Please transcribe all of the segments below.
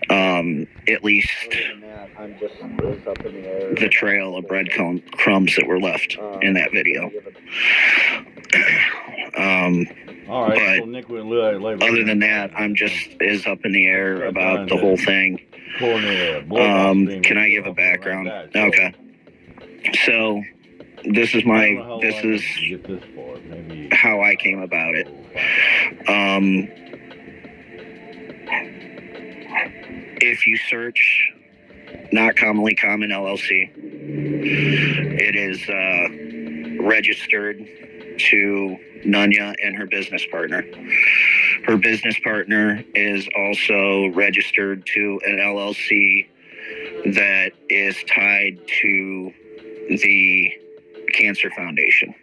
at least the trail of breadcrumbs that were left in that video. All right, but other than that, I'm just as up in the air about the whole thing. Can I give a background? Okay. So this is how I came about it. If you search Not Commonly Common LLC, it is registered to Nunya and her business partner. Her business partner is also registered to an LLC that is tied to the Cancer Foundation.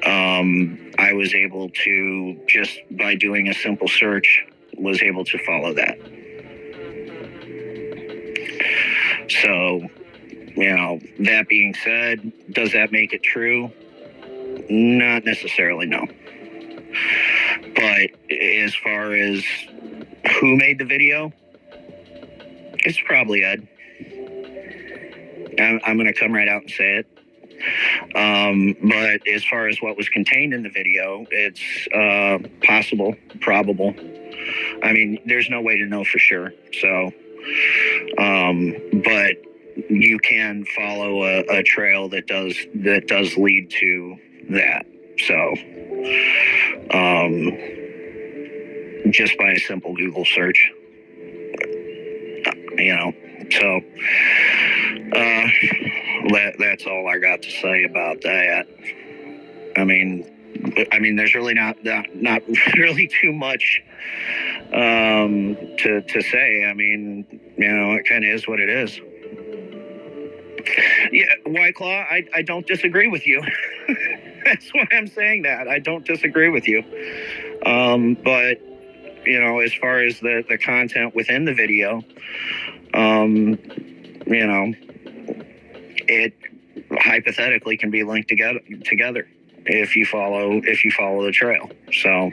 I was able to, just by doing a simple search, was able to follow that. So, that being said, does that make it true? Not necessarily, no. But as far as who made the video, it's probably Ed. I'm going to come right out and say it. But as far as what was contained in the video, it's possible, probable. I mean, there's no way to know for sure. So, but you can follow a trail that does lead to that. So, just by a simple Google search, so, that's all I got to say about that. I mean, there's really not really too much, to say. I mean, it kind of is what it is. Yeah, White Claw, I don't disagree with you. That's why I'm saying that. I don't disagree with you. But, as far as the content within the video, it hypothetically can be linked together if you follow the trail. So,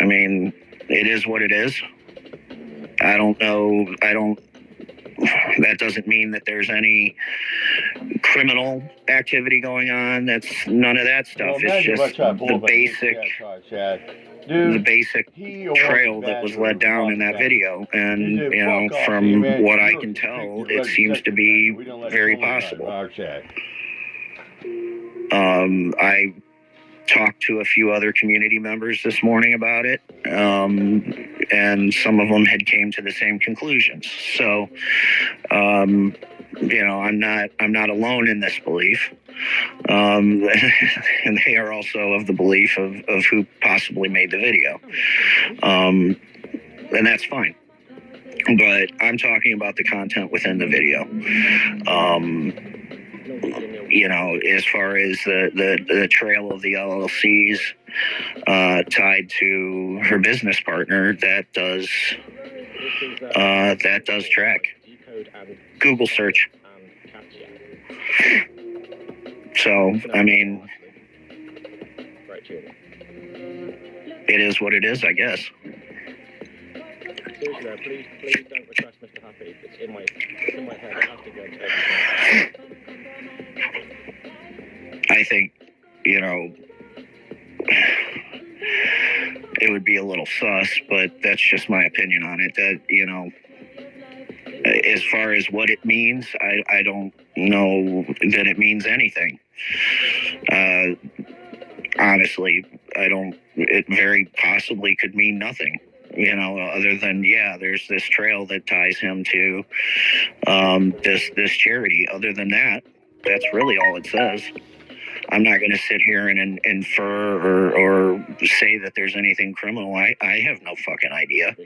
I mean, it is what it is. I don't know. That doesn't mean that there's any criminal activity going on. That's none of that stuff. It's just the basic trail that was led down in that video. And, from what I can tell, it seems to be very possible. I talked to a few other community members this morning about it, and some of them had came to the same conclusions. So, I'm not alone in this belief, and they are also of the belief of who possibly made the video, and that's fine. But I'm talking about the content within the video. As far as the trail of the LLCs tied to her business partner, that does track. Google search. So, I mean, it is what it is, I guess. Please don't request Mr. Happy. It's in my head. I have to go and take it. I think, it would be a little sus, but that's just my opinion on it. That, as far as what it means, I don't know that it means anything. Honestly, it very possibly could mean nothing. Other than, there's this trail that ties him to this charity. Other than that, that's really all it says. I'm not going to sit here and infer or say that there's anything criminal. I have no fucking idea.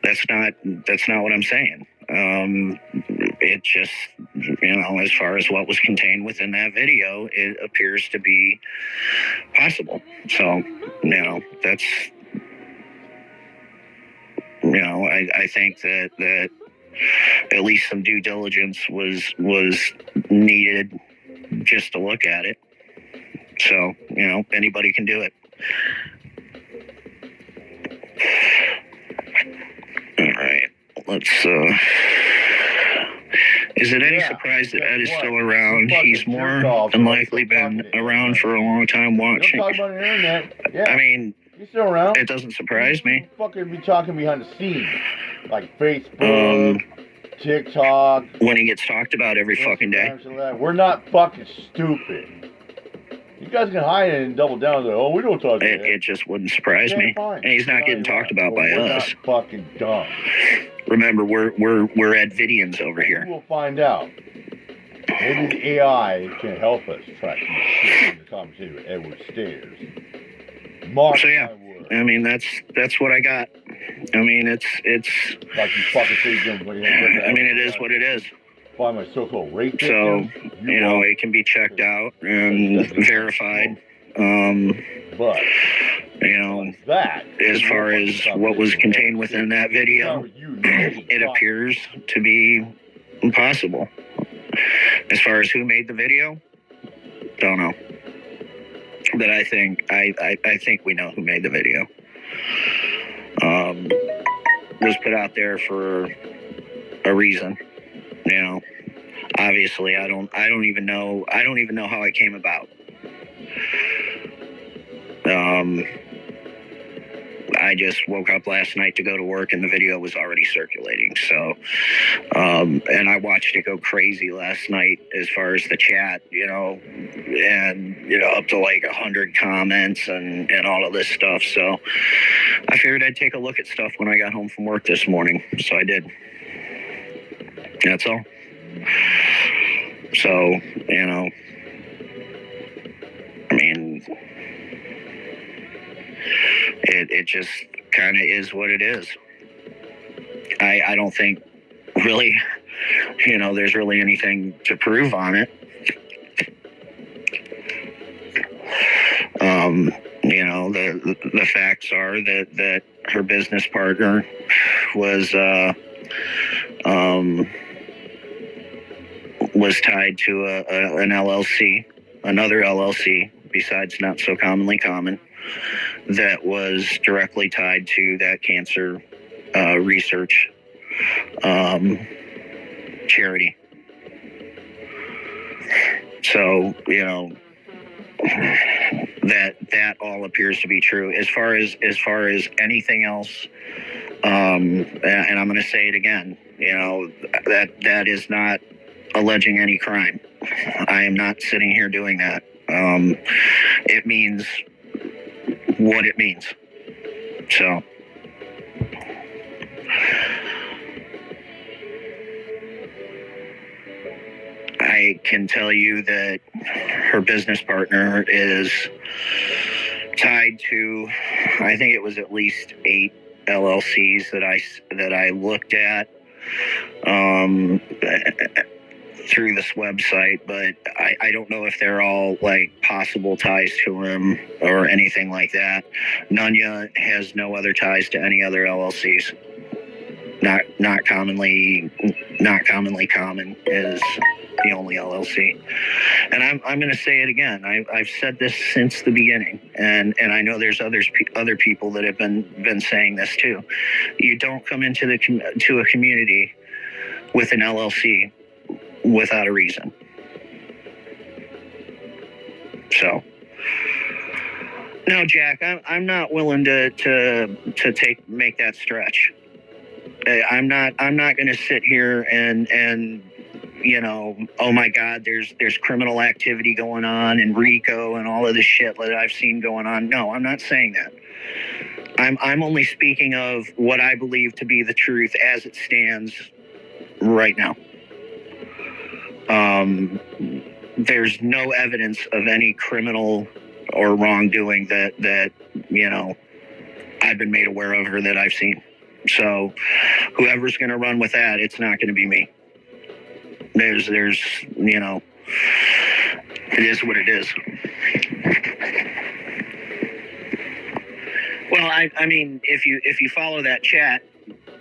That's not what I'm saying. It just, as far as what was contained within that video, it appears to be possible. So, that's, I think that at least some due diligence was needed just to look at it. So, anybody can do it. let's is it any surprise that Ed is still around? He's more than likely been around for a long time watching. Don't talk about the internet. Yeah. I mean, he's still around. It doesn't surprise me. Fucking be talking behind the scenes. Like Facebook, TikTok. When he gets talked about every fucking day. We're not fucking stupid. You guys can hide it and double down. Like, oh, we don't talk. It just wouldn't surprise me. And he's not getting talked about by us. We're not fucking dumb. Remember, we're Predvidians over here. We'll find out. Maybe the AI can help us track some shit in the conversation with Edward Stairs. Mark so yeah, I mean that's what I got. I mean it's like you fucking say. I mean it is what it is. Find my so-called rate. So you know it can be checked out and verified. But you know, that as far as what was contained within that video, it appears to be impossible. As far as who made the video, don't know. But I think we know who made the video. Was put out there for a reason. You know, obviously I don't even know how it came about. I just woke up last night to go to work and the video was already circulating. So, and I watched it go crazy last night as far as the chat, you know, and, you know, up to like 100 comments and all of this stuff. So I figured I'd take a look at stuff when I got home from work this morning. So I did. That's all. So, you know, I mean, it just kind of is what it is. I don't think really, you know, there's really anything to prove on it. You know, the facts are that her business partner was tied to an LLC, another LLC besides Not So Commonly Common, that was directly tied to that cancer research charity. So, you know, that all appears to be true. As far as anything else, and I'm going to say it again, you know, that is not alleging any crime. I am not sitting here doing that. It means what it means. So I can tell you that her business partner is tied to, I think it was at least 8 LLCs that I looked at through this website, but I don't know if they're all like possible ties to him or anything like that. Nunya has no other ties to any other LLCs. Not commonly common is the only LLC. And I'm going to say it again. I've said this since the beginning, and I know there's other people that have been saying this too. You don't come into to a community with an LLC without a reason. So, no, Jack, I'm not willing to make that stretch. I'm not going to sit here and you know, oh my God, there's criminal activity going on in RICO and all of this shit that I've seen going on. No, I'm not saying that. I'm only speaking of what I believe to be the truth as it stands right now. There's no evidence of any criminal or wrongdoing that you know I've been made aware of or that I've seen. So whoever's going to run with that, it's not going to be me. There's you know, it is what it is. Well, I mean, if you follow that chat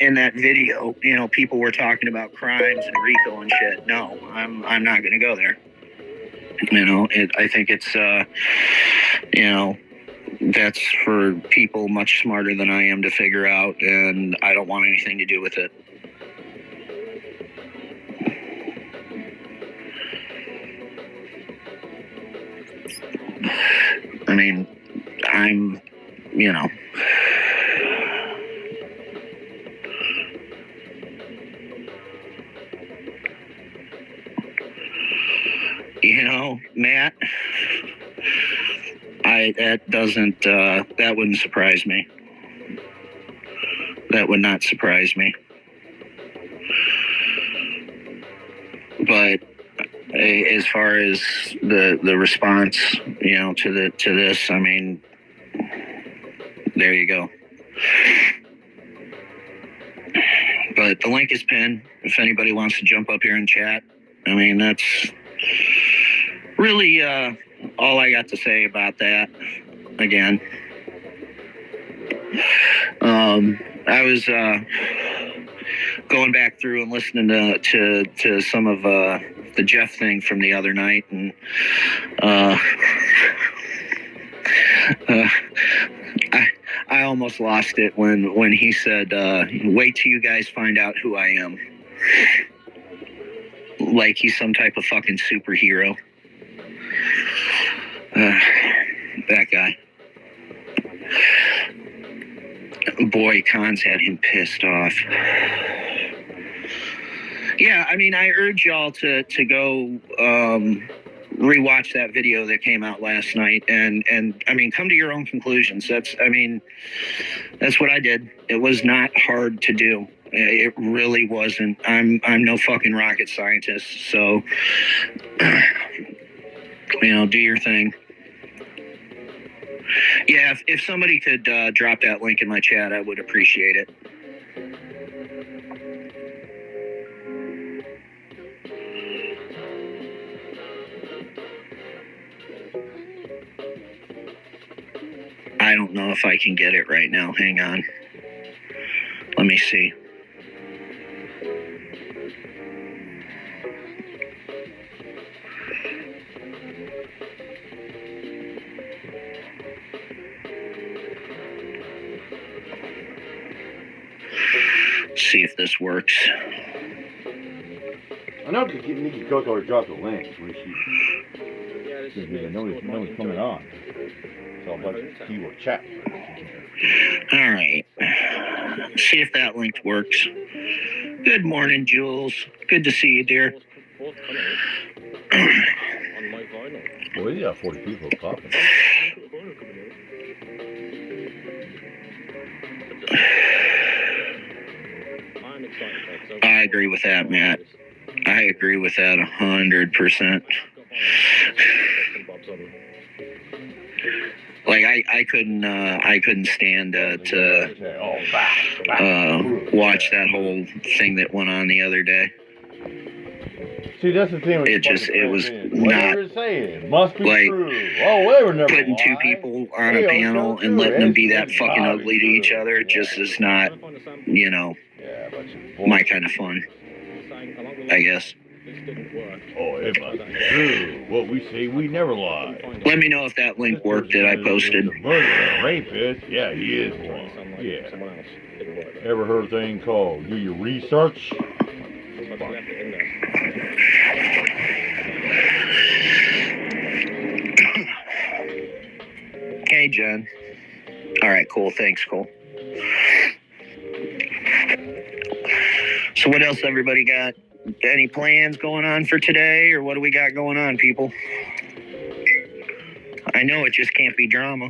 in that video, you know, people were talking about crimes and RICO and shit. No, I'm not going to go there. You know, I think it's you know, that's for people much smarter than I am to figure out, and I don't want anything to do with it. I mean, I'm, you know. You know, Matt, that wouldn't surprise me. That would not surprise me. But as far as the response, you know, to this, I mean, there you go. But the link is pinned if anybody wants to jump up here and chat. I mean, that's really all I got to say about that. Again, I was going back through and listening to some of the Jeff thing from the other night, and I almost lost it when he said, "Wait till you guys find out who I am." Like he's some type of fucking superhero. That guy. Boy, Khan's had him pissed off. Yeah, I mean, I urge y'all to go rewatch that video that came out last night, and I mean, come to your own conclusions. That's what I did. It was not hard to do. It really wasn't. I'm no fucking rocket scientist, so you know, do your thing. Yeah, if somebody could drop that link in my chat, I would appreciate it. I don't know if I can get it right now. Hang on. Let me see. See if this works. I know to get Nikki Coco to drop the link when she. Yeah, nobody's coming on. So I'll let keyword chat. All right. See if that link works. Good morning, Jules. Good to see you, dear. Well, we got 40 people talking. I agree with that, Matt. I agree with that 100%. Like I couldn't stand to watch that whole thing that went on the other day. See, that's the thing. It was not saying. It must be like true. Oh, they were never putting two people on a panel and letting them be that fucking ugly to each other. Just is not, you know, my kind of fun, I guess. Oh, it must be true. What we say, we never lie. Let me know if that link worked that I posted. Murderer, rapist. Yeah, he is one. Yeah. Ever heard a thing called do your research? Hey, Jen. All right, cool. Thanks, Cole. So what else everybody got? Any plans going on for today, or what do we got going on, people? I know it just can't be drama.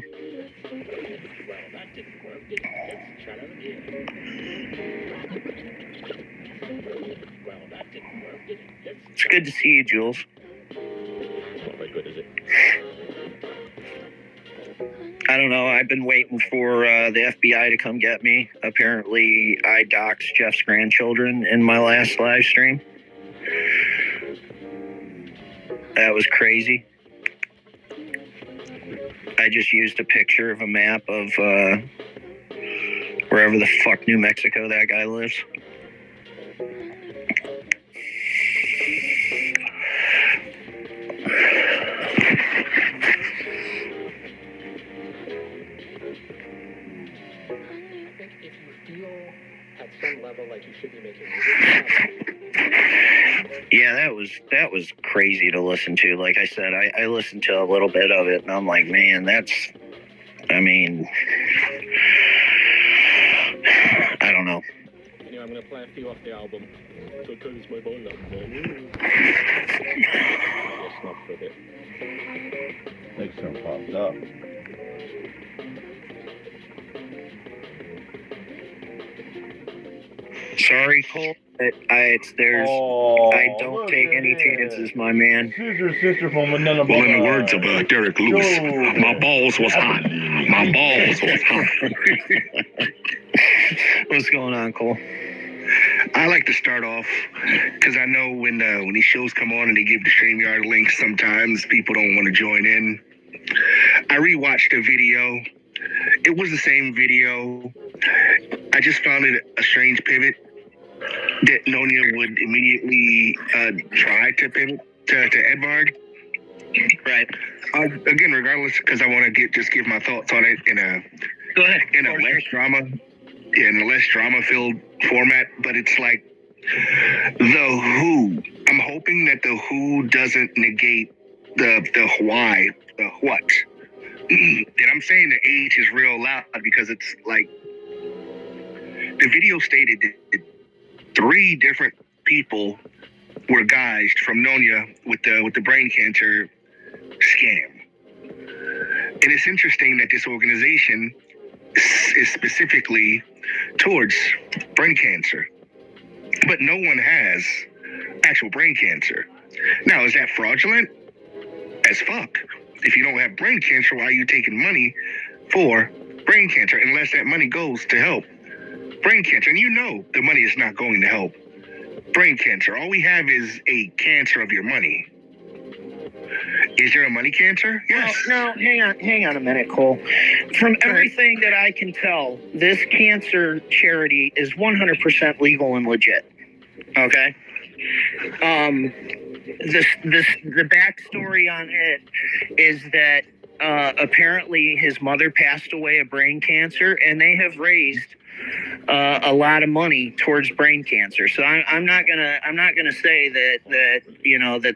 It's good to see you, Jules. Not very good, is it? I don't know. I've been waiting for the FBI to come get me. Apparently, I doxed Jeff's grandchildren in my last live stream. That was crazy. I just used a picture of a map of wherever the fuck New Mexico that guy lives. Some level like you should be making music. Yeah, that was crazy to listen to. Like I said, I listened to a little bit of it, and I'm like, man, I mean, I don't know. Anyway, I'm going to play a few off the album. So it's my phone number. Just stop for a bit. Next time pops up. Sorry, Cole. I don't take any chances, my man. Sister from another Well, in the words of Derek Lewis, my balls was hot. My balls was hot. What's going on, Cole? I like to start off because I know when these shows come on and they give the StreamYard links, sometimes people don't want to join in. I rewatched the video. It was the same video. I just found it a strange pivot that Nonya would immediately try to pivot to Edvard. Right. Again, regardless, because I want to give my thoughts on it Go ahead. in a less drama-filled format. But it's like the Who. I'm hoping that the Who doesn't negate the why, the what. And I'm saying the H is real loud because it's like the video stated that 3 different people were guys from Nonya with the brain cancer scam. And it's interesting that this organization is specifically towards brain cancer, but no one has actual brain cancer. Now, is that fraudulent? As fuck. If you don't have brain cancer, why are you taking money for brain cancer? Unless that money goes to help brain cancer. And you know the money is not going to help brain cancer. All we have is a cancer of your money. Is there a money cancer? Yes. No, hang on a minute, Cole. From everything that I can tell, this cancer charity is 100% legal and legit. Okay? The backstory on it is that apparently his mother passed away of brain cancer, and they have raised a lot of money towards brain cancer. So I'm not gonna say that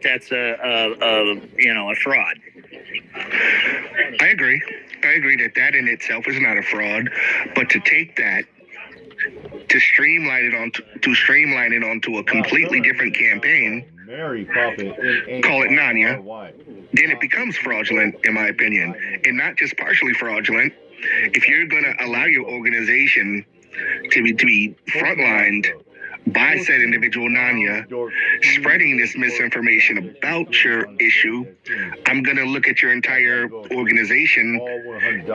that's a fraud. I agree that in itself is not a fraud, but to take that to streamline it onto a completely different campaign, call it Nanya, then it becomes fraudulent, in my opinion, and not just partially fraudulent. If you're going to allow your organization to be frontlined by said individual Nanya, spreading this misinformation about your issue, I'm going to look at your entire organization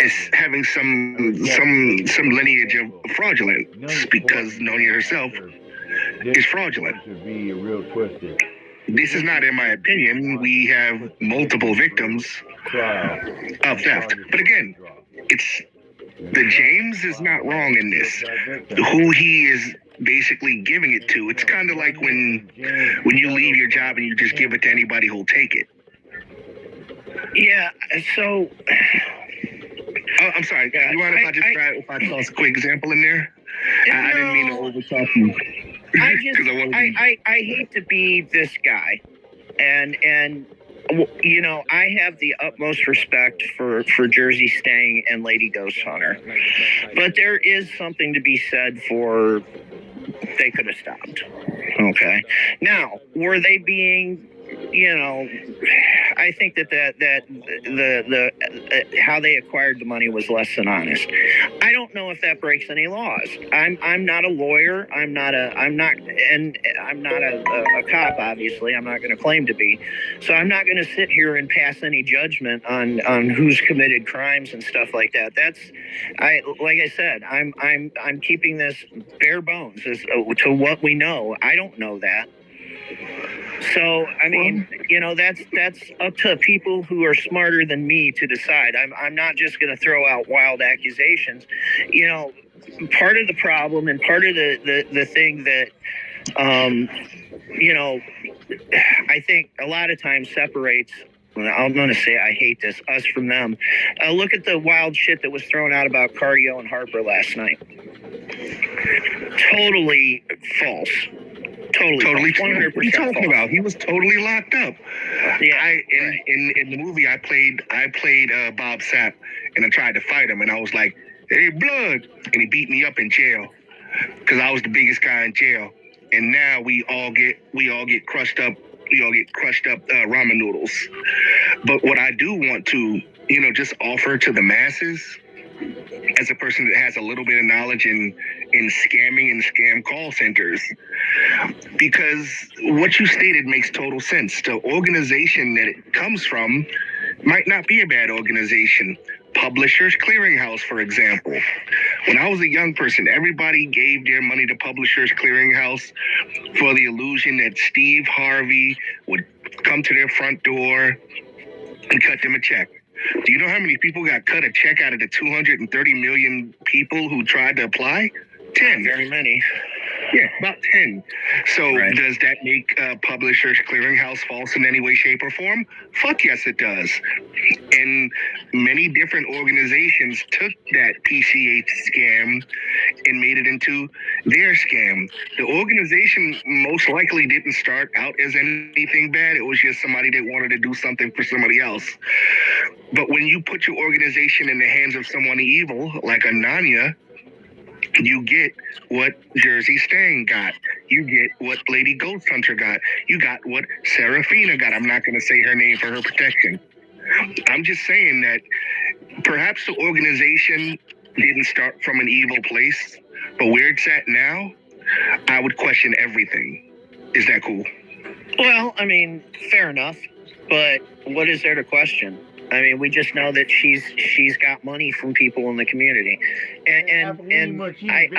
as having some lineage of fraudulence, because Nonya herself is fraudulent. This is not, in my opinion. We have multiple victims of theft. But again, it's the James is not wrong in this. Who he is basically giving it to. It's kind of like when you leave your job and you just give it to anybody who'll take it. Yeah. So. Oh, I'm sorry. You mind if I toss a quick example in there? I didn't mean to overtalk you. I hate to be this guy, and I have the utmost respect for Jersey Stang and Lady Ghost Hunter, but there is something to be said for they could have stopped. Okay, now were they being? I think that the how they acquired the money was less than honest. I don't know if that breaks any laws. I'm not a lawyer. I'm not a cop. Obviously, I'm not going to claim to be. So I'm not going to sit here and pass any judgment on who's committed crimes and stuff like that. Like I said, I'm keeping this bare bones as to what we know. I don't know that. So, I mean, that's up to people who are smarter than me to decide. I'm not just going to throw out wild accusations. Part of the problem and part of the thing that, I think a lot of times separates, I'm going to say I hate this, us from them. Look at the wild shit that was thrown out about Cardio and Harper last night. Totally false. Totally True. 100% What are you talking false. about? He was totally locked up. Yeah, In the movie I played Bob Sapp, and I tried to fight him, and I was like, "Hey, blood," and he beat me up in jail because I was the biggest guy in jail. And now we all get crushed up. We all get crushed up ramen noodles. But what I do want to, just offer to the masses, as a person that has a little bit of knowledge in scamming and scam call centers, because what you stated makes total sense. The organization that it comes from might not be a bad organization. Publishers Clearinghouse, for example. When I was a young person, everybody gave their money to Publishers Clearinghouse for the illusion that Steve Harvey would come to their front door and cut them a check. Do you know how many people got cut a check out of the 230 million people who tried to apply? 10. very many. Yeah, about 10. So Right. does that make Publishers Clearinghouse false in any way, shape, or form? Fuck yes, it does. And many different organizations took that PCH scam and made it into their scam. The organization most likely didn't start out as anything bad. It was just somebody that wanted to do something for somebody else. But when you put your organization in the hands of someone evil, like Ananya, you get what Jersey Stang got. You get what Lady Ghost Hunter got. You got what Serafina got. I'm not going to say her name for her protection. I'm just saying that perhaps the organization didn't start from an evil place, but where it's at now, I would question everything. Is that cool? Well, I mean, fair enough. But what is there to question? I mean, we just know that she's got money from people in the community, and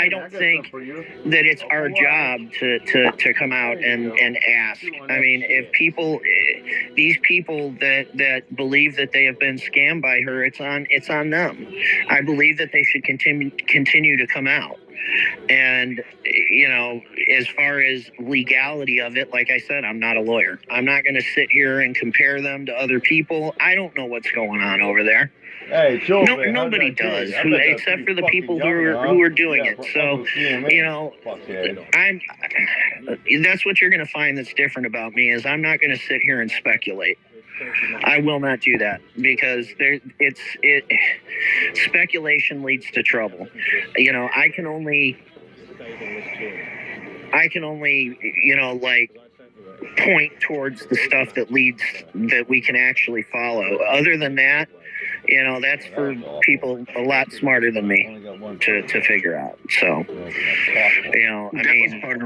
I don't think that it's our job to come out and ask. I mean, if these people that believe that they have been scammed by her, it's on them. I believe that they should continue to come out. And, as far as legality of it, like I said, I'm not a lawyer. I'm not going to sit here and compare them to other people. I don't know what's going on over there. Hey, Joe, man, Nobody how'd that does, do? I bet that's except pretty for the fucking people young, who are doing Yeah, it. So, Fuckhead. that's what you're going to find that's different about me is I'm not going to sit here and speculate. I will not do that because speculation leads to trouble. I can only point towards the stuff that we can actually follow. Other than that, that's for people a lot smarter than me to figure out. So, That was part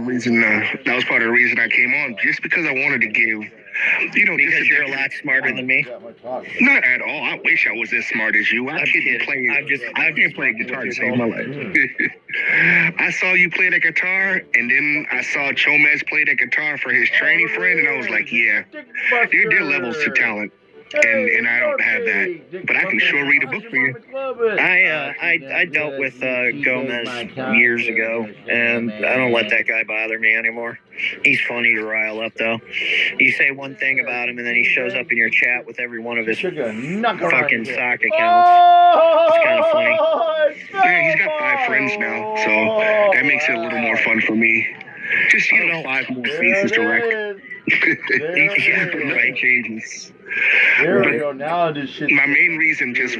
of the reason I came on, just because I wanted to give, because you're a lot smarter than me. Not at all. I wish I was as smart as you. I I'm can't kidding. play. I'm I can't play guitar to save my life. I saw you play the guitar, and then I saw Chomez play the guitar for his training friend, and I was like, yeah, there are levels to talent. And I don't have that, but I can sure read a book for you. I dealt with Gomez years ago, and I don't let that guy bother me anymore. He's funny to rile up, though. You say one thing about him, and then he shows up in your chat with every one of his fucking sock accounts. It's kind of funny. Yeah, he's got 5 friends now, so that makes it a little more fun for me. Just 5 more faces to wreck. Yeah, right. Changes. There we go. Now this shit. My main reason is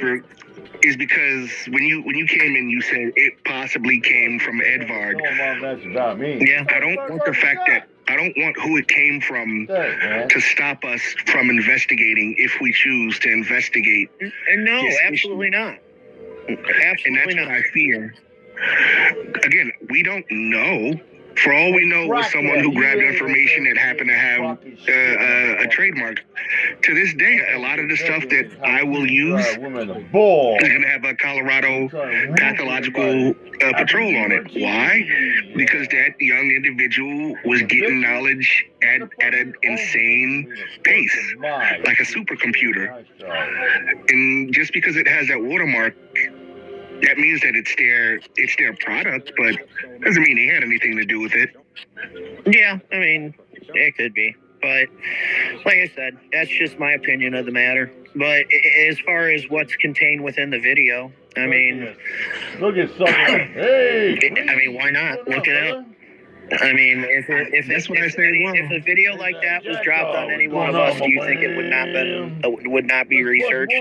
because when you came in, you said it possibly came from Edvard. That's about me. Yeah. I don't want the fact that I don't want who it came from to stop us from investigating if we choose to investigate. No, this absolutely issue. not. And Absolutely that's not. what I fear. Again, we don't know. For all we know, it was someone who grabbed information that happened to have a trademark. To this day, a lot of the stuff that I will use is going to have a Colorado pathological patrol on it. Why? Because that young individual was getting knowledge at an insane pace, like a supercomputer. And just because it has that watermark, that means that it's their product, but doesn't mean they had anything to do with it. Yeah, I mean, it could be. But like I said, that's just my opinion of the matter. But as far as what's contained within the video, I mean, look at something. Hey, I mean, why not? Look it up. I mean, if That's what I say as well. if a video like that was dropped on any one of us, do you think it would not be researched?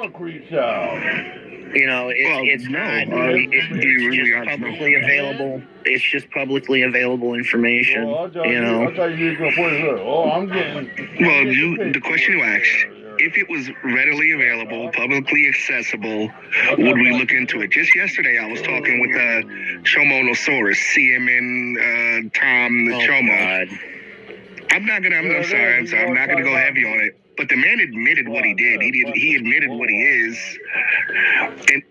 You know, it's no. not. Really It's just publicly available. It's just publicly available information. You know. I thought you were gonna put it. Oh, I'm getting. Well, the question you asked, if it was readily available, publicly accessible, would we look into it? Just yesterday, I was talking with Chomonosaurus, CMN Tom the Chomo. God. I'm sorry. I'm not gonna go heavy on it. But the man admitted what he did. He admitted what he is, and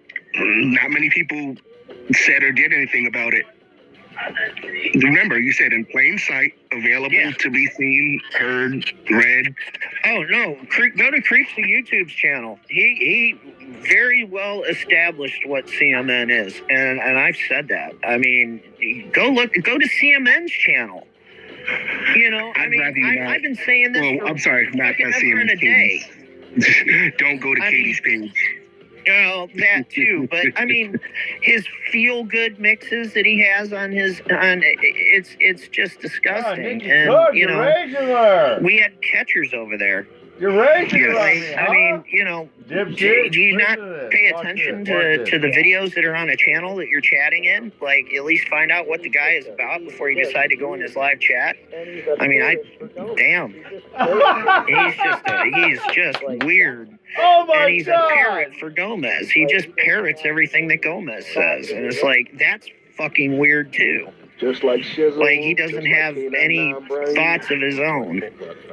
not many people said or did anything about it. Remember, you said in plain sight, available to be seen, heard, read. Oh no! Go to Creeps the YouTube's channel. He very well established what CMN is, and I've said that. I mean, go to CMN's channel. You know, I mean, I've been saying this. Well, I'm sorry, not CMN a day. Don't go to Katie's page. Well, that too, but I mean, his feel-good mixes that he has on it's just disgusting. And you know, we had catchers over there. You're regular. I mean, you know, do you not pay attention to the videos that are on a channel that you're chatting in? Like, at least find out what the guy is about before you decide to go in his live chat. I mean, damn. He's just weird. Oh my and he's God. a parrot for Gomez. He just parrots everything that Gomez says. And it's like, that's fucking weird too. Just like Shizzle. Like, he doesn't have any thoughts of his own.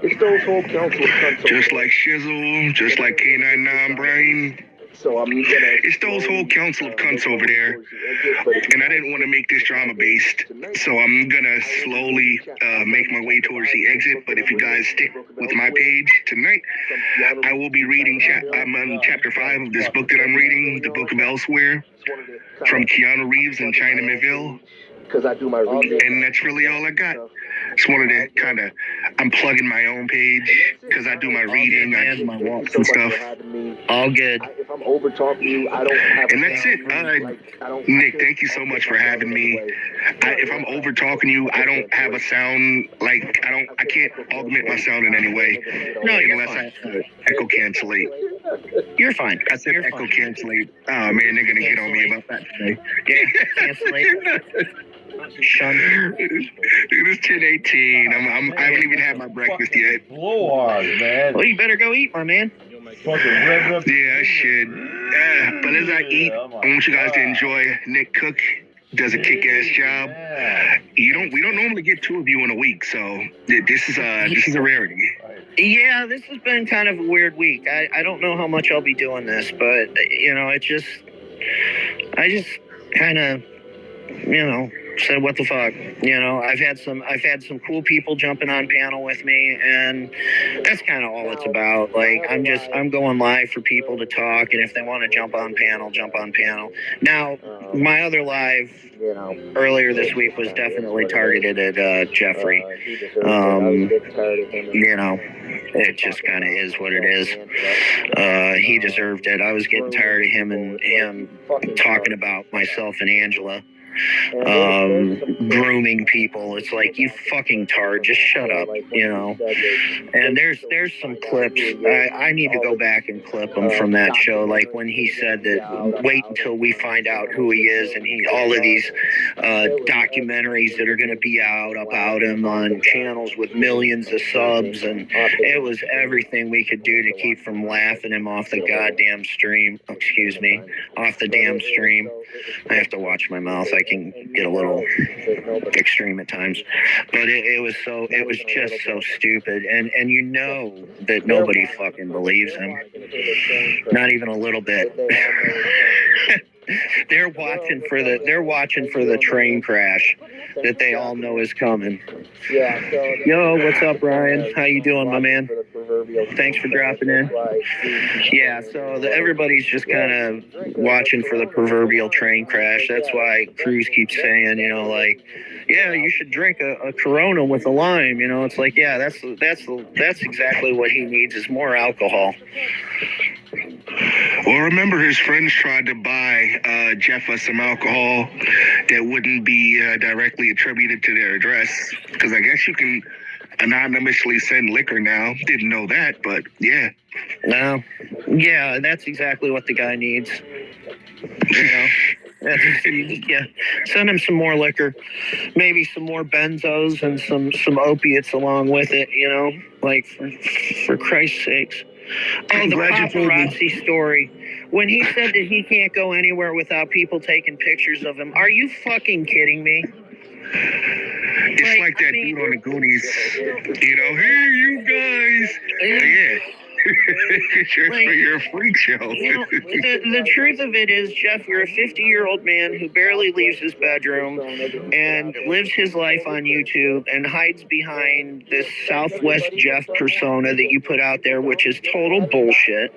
It's those whole council of cunts. Just like Shizzle, just like K99 Brain. So I'm gonna. It's those whole council of cunts over there. And I didn't want to make this drama based. So I'm gonna slowly make my way towards the exit. But if you guys stick with my page tonight, I will be reading. I'm on chapter 5 of this book that I'm reading, the Book of Elsewhere, from Keanu Reeves and China Miéville. Because I do my reading. And that's really all I got. Just wanted to kind of, I'm plugging my own page because I do my reading, I do my walks and stuff. All good. If I'm over talking to you, I don't have. And that's it. Nick, thank you so much for having me. If I'm over talking to you, I don't have a sound, like, I can't augment my sound in any way. No, unless I have to echo cancellate. You're fine. I said You're echo fine. cancellate. Oh man, they're gonna get on me about that today. Yeah, cancellate. Shun. It's 10:18. I haven't even had my breakfast yet. Blowhard, man. Well, you better go eat, my man. Fucking rev up. Yeah, I should. But as I eat, I want you guys to enjoy Nick Cook. Does a kick-ass job. We don't normally get 2 of you in a week, so this is a rarity. Yeah, this has been kind of a weird week. I don't know how much I'll be doing this, but you know, I just kind of, you know, said what the fuck. You know, I've had some cool people jumping on panel with me, and that's kind of all it's about. Like, I'm going live for people to talk, and if they want to jump on panel, jump on panel. Now, my other live earlier this week was definitely targeted at Jeffrey. You know, it just kind of is what it is. He deserved it. I was getting tired of him talking about myself and Angela. Grooming people. It's like, you fucking tard, just shut up, you know. And there's some clips. I need to go back and clip them from that show, like when he said that wait until we find out who he is, and all of these documentaries that are going to be out about him on channels with millions of subs, and it was everything we could do to keep from laughing him off the goddamn stream. Excuse me, off the damn stream. I have to watch my mouth. I can get a little extreme at times, but it was just so stupid, and you know that nobody fucking believes him, not even a little bit. They're watching for the train crash that they all know is coming. Yo, what's up, Ryan? How you doing, my man? Thanks for dropping in. Yeah, so everybody's just kind of watching for the proverbial train crash. That's why Cruz keeps saying, you know, like, yeah, you should drink a Corona with a lime. You know, it's like, yeah, that's exactly what he needs, is more alcohol. Well, remember his friends tried to buy Jeff some alcohol that wouldn't be directly attributed to their address. Because I guess you can anonymously send liquor now. Didn't know that, but yeah. No. Yeah, that's exactly what the guy needs. You know? Yeah. Send him some more liquor. Maybe some more benzos and some opiates along with it, you know? Like, for Christ's sakes. Oh, the paparazzi story. When he said that he can't go anywhere without people taking pictures of him. Are you fucking kidding me? It's like that dude on the Goonies. You know, hey, you guys. Yeah. You're a freak show. You know, the truth of it is, Jeff, you're a 50-year-old man who barely leaves his bedroom and lives his life on YouTube and hides behind this Southwest Jeff persona that you put out there, which is total bullshit.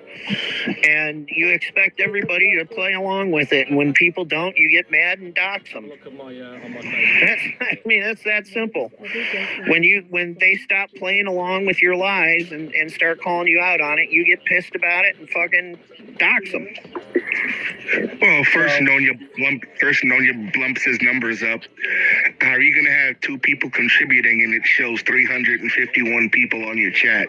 And you expect everybody to play along with it, and when people don't, you get mad and dox them. Look at my on my phone. That's that simple. When they stop playing along with your lies and start calling you out on it, you get pissed about it and fucking dox them. Well, first Nonya blumps his numbers up. How are you going to have 2 people contributing and it shows 351 people on your chat?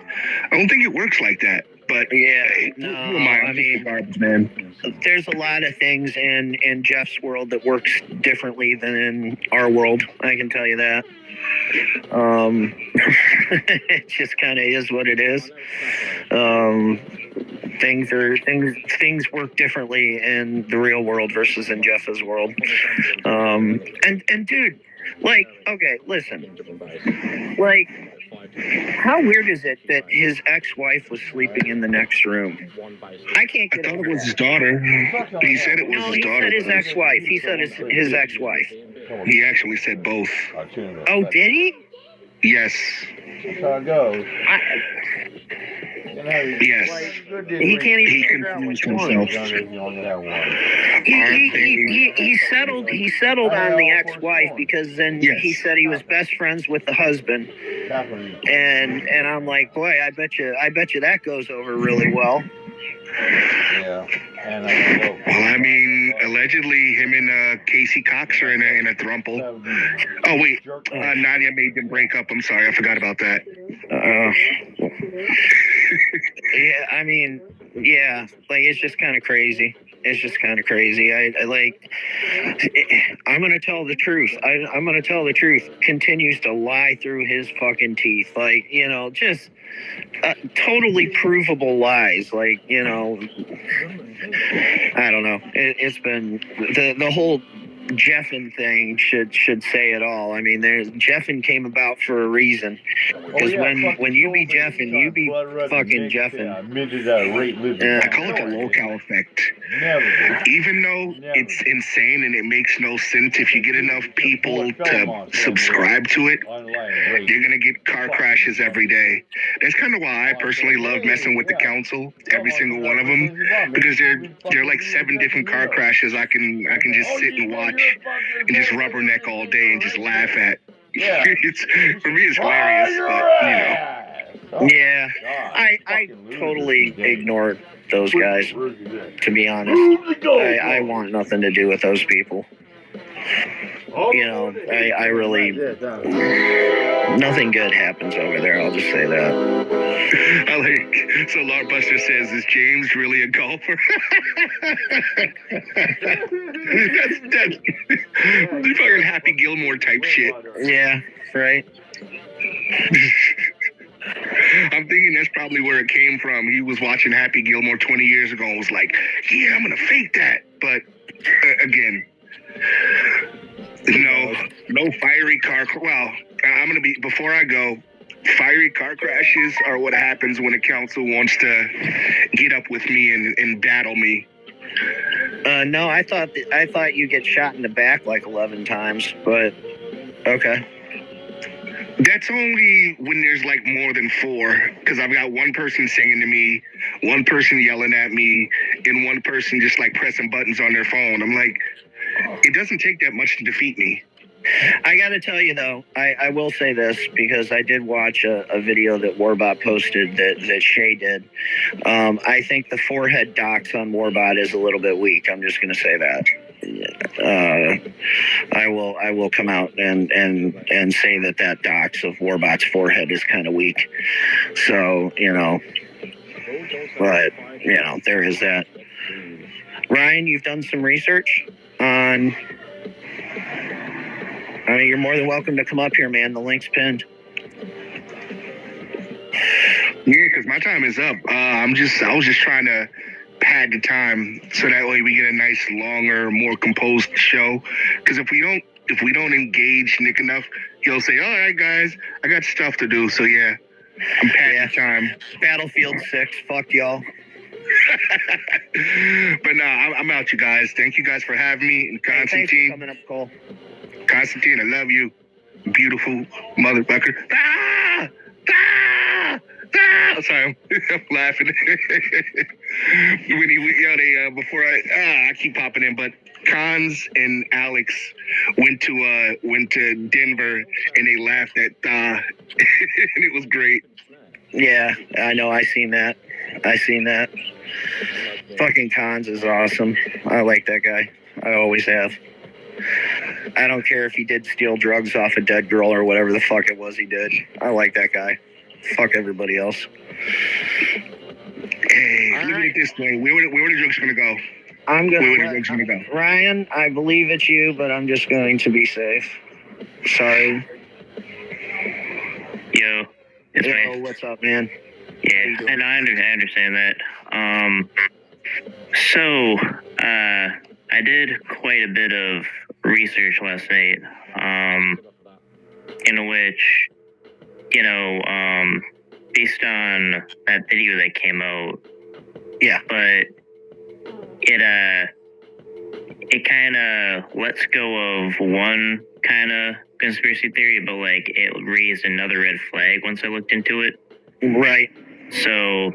I don't think it works like that. But yeah, no, I mean, garbage, man. There's a lot of things in Jeff's world that works differently than in our world. I can tell you that. It just kind of is what it is. Things work differently in the real world versus in Jeff's world. And dude, like, okay, listen, like, how weird is it that his ex-wife was sleeping in the next room? I can't get over it was that. his daughter. He said it was No, his daughter. he said his ex-wife. He said his ex-wife. He actually said both. Oh, did he? Yes. That's how it goes. Yes. He can't even figure out which one. He settled on the ex-wife because then he said he was best friends with the husband. And I'm like, boy, I bet you that goes over really well. Yeah. Well, I mean, allegedly him and Casey Cox are in a thruple. Oh wait, Nadia made them break up. I'm sorry, I forgot about that. Yeah, I mean, yeah, like, it's just kind of crazy. It's just kind of crazy. I'm going to tell the truth. I'm going to tell the truth. Continues to lie through his fucking teeth. Like, you know, just totally provable lies. Like, you know, I don't know. It's been the whole Jeffin thing should say it all. I mean, Jeffin came about for a reason. Because when you be Jeffin, you be fucking Jeffin. I call it the locale effect. Even though it's insane and it makes no sense, if you get enough people to subscribe to it, you're gonna get car crashes every day. That's kind of why I personally love messing with the council, every single one of them, because they're like 7 different car crashes I can just sit and watch and just rubberneck all day and just laugh at. For me, it's hilarious, but you know. Yeah, I totally ignored those guys, to be honest. I want nothing to do with those people. You know, I really, nothing good happens over there, I'll just say that. I like, so Lord Buster says, is James really a golfer? that's fucking Happy Gilmore type shit. Yeah, right. I'm thinking that's probably where it came from. He was watching Happy Gilmore 20 years ago and was like, yeah, I'm going to fake that. But again, no fiery car. Well, I'm going to be, before I go, fiery car crashes are what happens when a council wants to get up with me and battle me. No, I thought you get shot in the back like 11 times, but okay. That's only when there's like more than 4, because I've got one person singing to me, one person yelling at me, and one person just like pressing buttons on their phone. I'm like, it doesn't take that much to defeat me. I got to tell you though, I will say this because I did watch a video that Warbot posted that Shay did. I think the forehead docs on Warbot is a little bit weak. I'm just going to say that. I will come out and say that docs of Warbot's forehead is kind of weak. So but there is that. Ryan, you've done some research on. I mean, you're more than welcome to come up here, man. The link's pinned. Yeah, because my time is up. I was just trying to pad the time so that way we get a nice, longer, more composed show. Because if we don't engage Nick enough, he'll say, "All right, guys, I got stuff to do." So yeah, I'm padding the time. Battlefield 6, fuck y'all. But no, I'm out, you guys. Thank you guys for having me. And Hey, thanks for Constantine, coming up, Cole. Constantine, I love you, beautiful motherfucker. Ah! Ah! Ah! Sorry, I'm laughing. Before I keep popping in, but Cons and Alex went to Denver and they laughed at and it was great. Yeah, I know. I seen that. Fucking Cons is awesome. I like that guy. I always have. I don't care if he did steal drugs off a dead girl or whatever the fuck it was he did. I like that guy. Fuck everybody else. Hey, All look at right. it this way. Where were the jokes gonna go? I'm Where were the gonna jokes gonna go? Ryan, I believe it's you, but I'm just going to be safe. Sorry. Yo, it's Yo, me. what's up, man? Yeah, and I understand that. So, I did quite a bit of research last night, in which, based on that video that came out, Yeah. but it kind of lets go of one kind of conspiracy theory, but like it raised another red flag once I looked into it. Right. So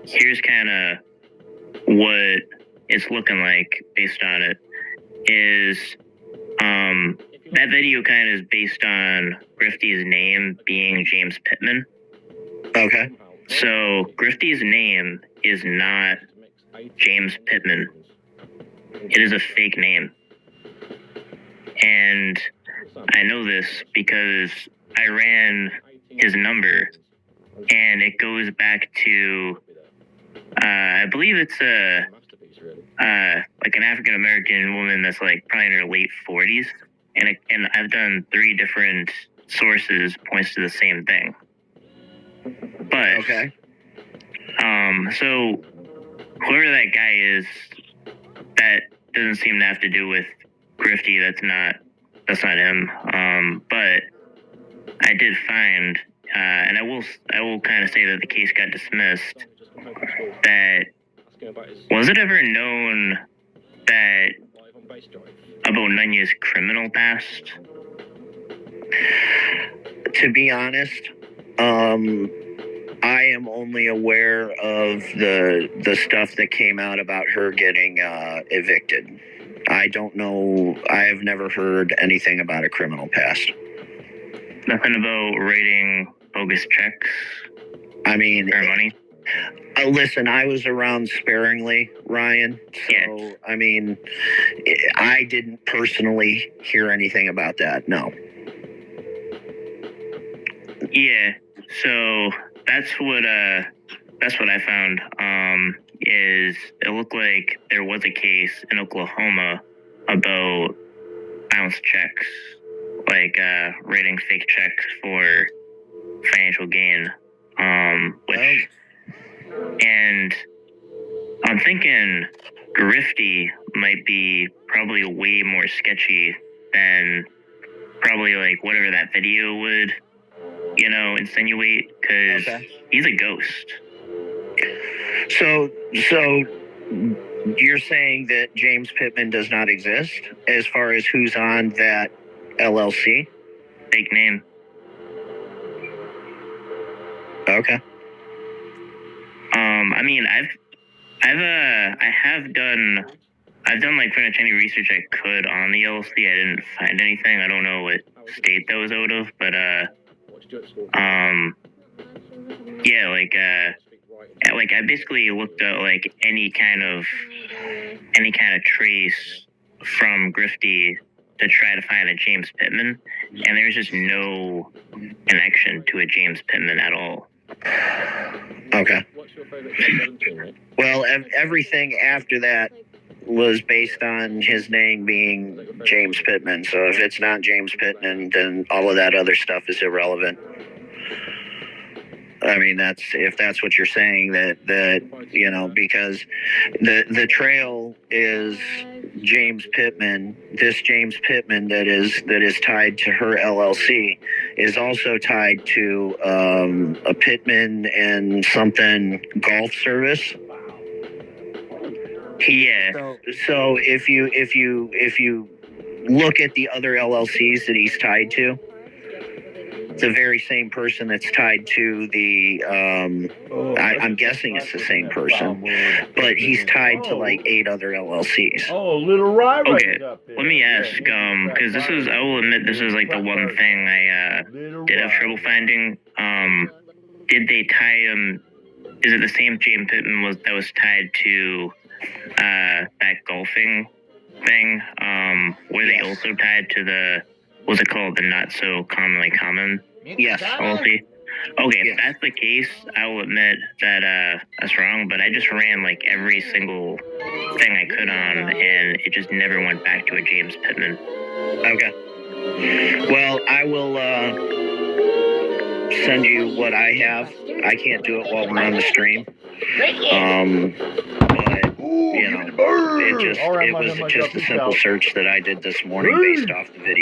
here's kind of what it's looking like based on it is that video kind of is based on Grifty's name being James Pittman. Okay. So Grifty's name is not James Pittman. It is a fake name. And I know this because I ran his number and it goes back to I believe it's like an African American woman that's like probably in her late 40s, and I've done 3 different sources points to the same thing. But Okay. so whoever that guy is, that doesn't seem to have to do with Grifty. That's not him. But I did find, and I will kind of say that the case got dismissed. That was it ever known that about Nunya's criminal past? To be honest, I am only aware of the stuff that came out about her getting evicted. I don't know. I have never heard anything about a criminal past. Nothing about writing bogus checks I mean, or money? listen, I was around sparingly, Ryan. So, Yeah. I mean, I didn't personally hear anything about that. No. Yeah. So that's what I found. Is it looked like there was a case in Oklahoma about bounce checks, like writing fake checks for financial gain. Which and I'm thinking Grifty might be probably way more sketchy than probably like whatever that video would, insinuate, because he's a ghost. So you're saying that James Pittman does not exist as far as who's on that LLC? Fake name. Okay. I mean, I have done I've done like pretty much any research I could on the LLC. I didn't find anything. I don't know what state that was out of, but yeah, like I basically looked at like any kind of trace from Grifty to try to find a James Pittman, and there's just no connection to a James Pittman at all. Okay. What's your favourite Top 17, mate? Well, everything after that was based on his name being James Pittman. So if it's not James Pittman, then all of that other stuff is irrelevant. I mean, if that's what you're saying, that you know, because the trail is James Pittman. This James Pittman that is tied to her LLC is also tied to a Pittman and something golf service. Yeah. So if you look at the other LLCs that he's tied to, the very same person that's tied to the I'm guessing it's the same person, but he's tied to like 8 other LLCs. Oh, little rye Okay, up there. let me ask, because I will admit, this is like the one thing I did have trouble finding. Did they tie him? Is it the same James Pittman that was tied to that golfing thing? Were they also tied to the, what's it called, the not so commonly common Yes. policy? Okay, Yes. if that's the case, I will admit that that's wrong, but I just ran like every single thing I could on, and it just never went back to a James Pittman. Okay. Well, I will send you what I have. I can't do it while we're on the stream. But you know, it was just a simple search that I did this morning based off the video.